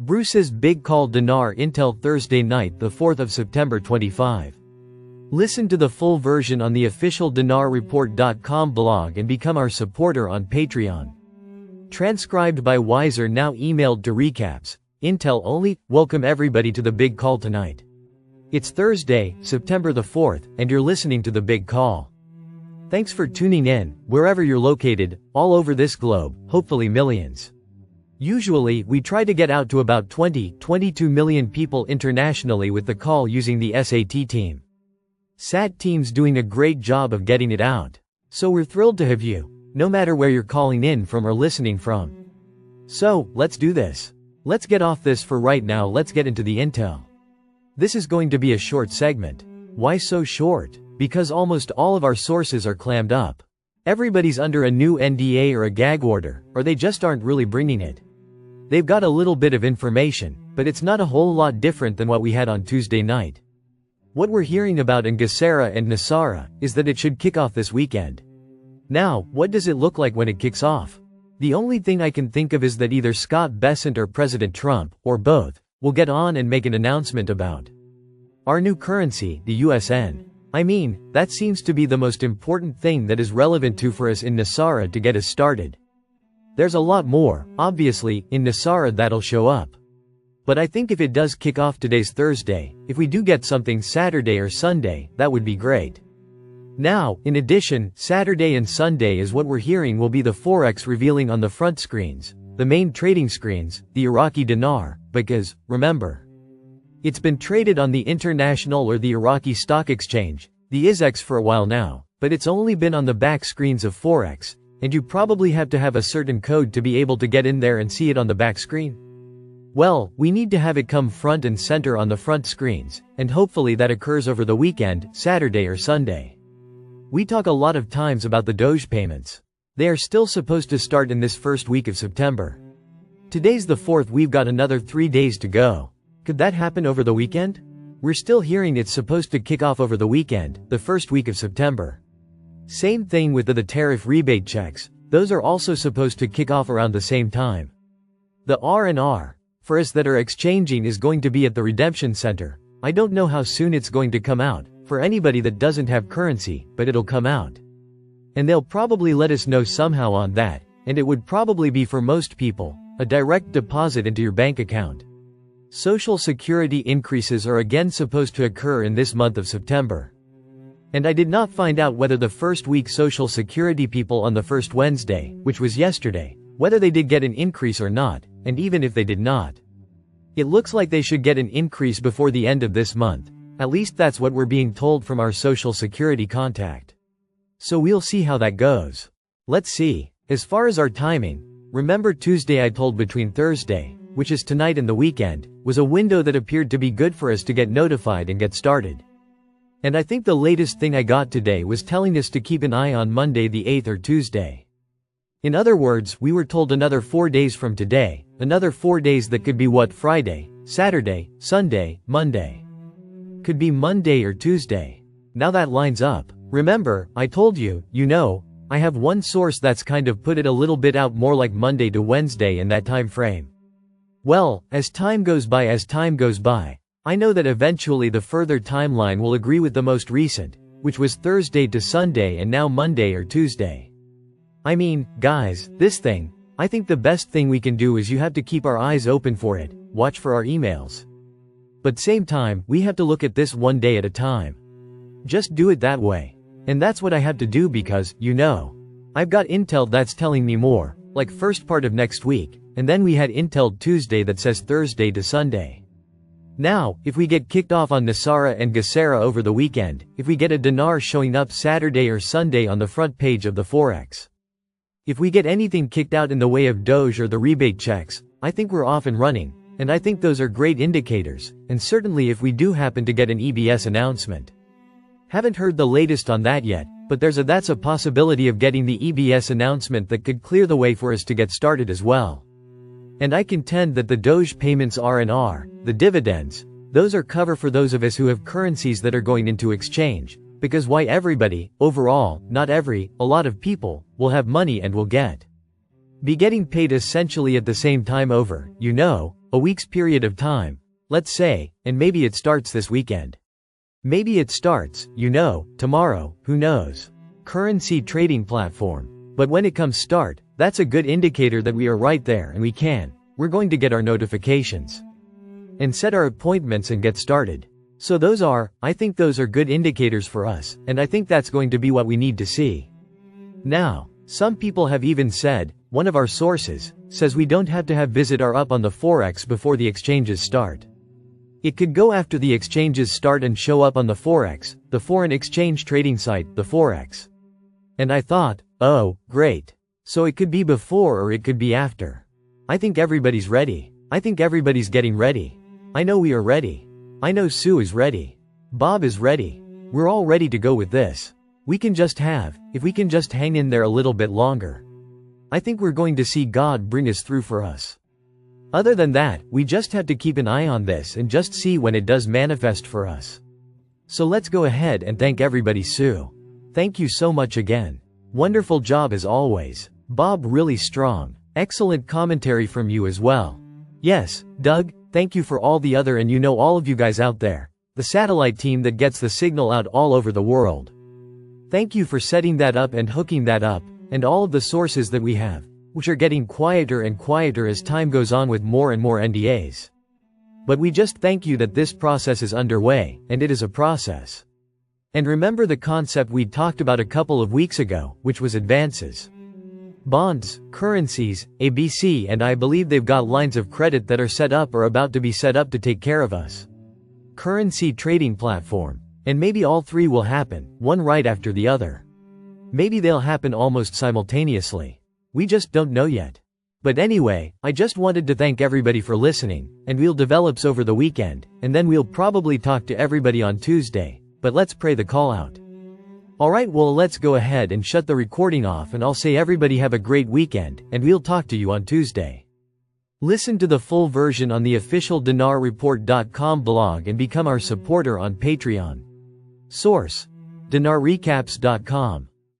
Bruce's big call Dinar Intel Thursday night the 4th of September 25. Listen to the full version on the official dinarreport.com blog and become our supporter on Patreon. Transcribed by Wiser, now emailed to recaps. Intel only. Welcome everybody to the big call tonight. It's Thursday, September the 4th, and you're listening to the big call. Thanks for tuning in, wherever you're located, all over this globe, hopefully millions. Usually, we try to get out to about 22 million people internationally with the call using the SAT team. SAT team's doing a great job of getting it out. So we're thrilled to have you, no matter where you're calling in from or listening from. So, let's do this. Let's get off this for right now. Let's get into the intel. This is going to be a short segment. Why so short? Because almost all of our sources are clammed up. Everybody's under a new NDA or a gag order, or they just aren't really bringing it. They've got a little bit of information, but it's not a whole lot different than what we had on Tuesday night. What we're hearing about in Gesera and Nasara is that it should kick off this weekend. Now, what does it look like when it kicks off? The only thing I can think of is that either Scott Bessent or President Trump, or both, will get on and make an announcement about our new currency, the USN. I mean, that seems to be the most important thing that is relevant for us in Nasara to get us started. There's a lot more, obviously, in Nasara that'll show up. But I think if it does kick off today's Thursday, if we do get something Saturday or Sunday, that would be great. Now, in addition, Saturday and Sunday is what we're hearing will be the Forex revealing on the front screens, the main trading screens, the Iraqi dinar, because, remember, it's been traded on the international or the Iraqi stock exchange, the ISX, for a while now, but it's only been on the back screens of Forex, and you probably have to have a certain code to be able to get in there and see it on the back screen. Well, we need to have it come front and center on the front screens, and hopefully that occurs over the weekend, Saturday or Sunday. We talk a lot of times about the Doge payments. They are still supposed to start in this first week of September. Today's the 4th, we've got another 3 days to go. Could that happen over the weekend? We're still hearing it's supposed to kick off over the weekend, the first week of September. Same thing with the tariff rebate checks, those are also supposed to kick off around the same time. The R&R, for us that are exchanging, is going to be at the redemption center. I don't know how soon it's going to come out, for anybody that doesn't have currency, but it'll come out. And they'll probably let us know somehow on that, and it would probably be for most people, a direct deposit into your bank account. Social Security increases are again supposed to occur in this month of September. And I did not find out whether the first week Social Security people on the first Wednesday, which was yesterday, whether they did get an increase or not, and even if they did not. It looks like they should get an increase before the end of this month, at least that's what we're being told from our Social Security contact. So we'll see how that goes. Let's see. As far as our timing, remember Tuesday I told between Thursday, which is tonight, and the weekend, was a window that appeared to be good for us to get notified and get started. And I think the latest thing I got today was telling us to keep an eye on Monday the 8th or Tuesday. In other words, we were told another 4 days from today, another 4 days that could be what, Friday, Saturday, Sunday, Monday. Could be Monday or Tuesday. Now that lines up. Remember, I told you, I have one source that's kind of put it a little bit out more like Monday to Wednesday in that time frame. Well, as time goes by, I know that eventually the further timeline will agree with the most recent, which was Thursday to Sunday and now Monday or Tuesday. I mean, guys, this thing, I think the best thing we can do is you have to keep our eyes open for it, watch for our emails. But same time, we have to look at this one day at a time. Just do it that way. And that's what I have to do because, I've got intel that's telling me more, like first part of next week, and then we had intel Tuesday that says Thursday to Sunday. Now, if we get kicked off on Nasara and Gesera over the weekend, if we get a dinar showing up Saturday or Sunday on the front page of the Forex, if we get anything kicked out in the way of Doge or the rebate checks, I think we're off and running, and I think those are great indicators, and certainly if we do happen to get an EBS announcement. Haven't heard the latest on that yet, but that's a possibility of getting the EBS announcement that could clear the way for us to get started as well. And I contend that the Doge payments R&R, the dividends, those are cover for those of us who have currencies that are going into exchange, because why everybody, overall, not every, a lot of people, will have money and will be getting paid essentially at the same time over, A week's period of time, let's say, and maybe it starts this weekend. Maybe it starts, tomorrow, who knows? Currency trading platform. But when it comes start, that's a good indicator that we are right there and we're going to get our notifications. And set our appointments and get started. So I think those are good indicators for us, and I think that's going to be what we need to see. Now, some people have even said, one of our sources, says we don't have to have visit our up on the Forex before the exchanges start. It could go after the exchanges start and show up on the Forex, the foreign exchange trading site, the Forex. And I thought, oh, great. So it could be before or it could be after. I think everybody's ready. I think everybody's getting ready. I know we are ready. I know Sue is ready. Bob is ready. We're all ready to go with this. If we can just hang in there a little bit longer. I think we're going to see God bring us through for us. Other than that, we just have to keep an eye on this and just see when it does manifest for us. So let's go ahead and thank everybody. Sue, thank you so much again. Wonderful job as always. Bob, really strong. Excellent commentary from you as well. Yes, Doug, thank you for all the other and all of you guys out there. The satellite team that gets the signal out all over the world. Thank you for setting that up and hooking that up, and all of the sources that we have, which are getting quieter and quieter as time goes on with more and more NDAs. But we just thank you that this process is underway, and it is a process. And remember the concept we talked about a couple of weeks ago, which was advances. Bonds, currencies, ABC, and I believe they've got lines of credit that are set up or about to be set up to take care of us. Currency trading platform. And maybe all three will happen, one right after the other. Maybe they'll happen almost simultaneously. We just don't know yet. But anyway, I just wanted to thank everybody for listening, and we'll develops over the weekend, and then we'll probably talk to everybody on Tuesday, but let's pray the call out. Alright, well, let's go ahead and shut the recording off, and I'll say everybody have a great weekend, and we'll talk to you on Tuesday. Listen to the full version on the official DinarReport.com blog and become our supporter on Patreon. Source: DinarRecaps.com.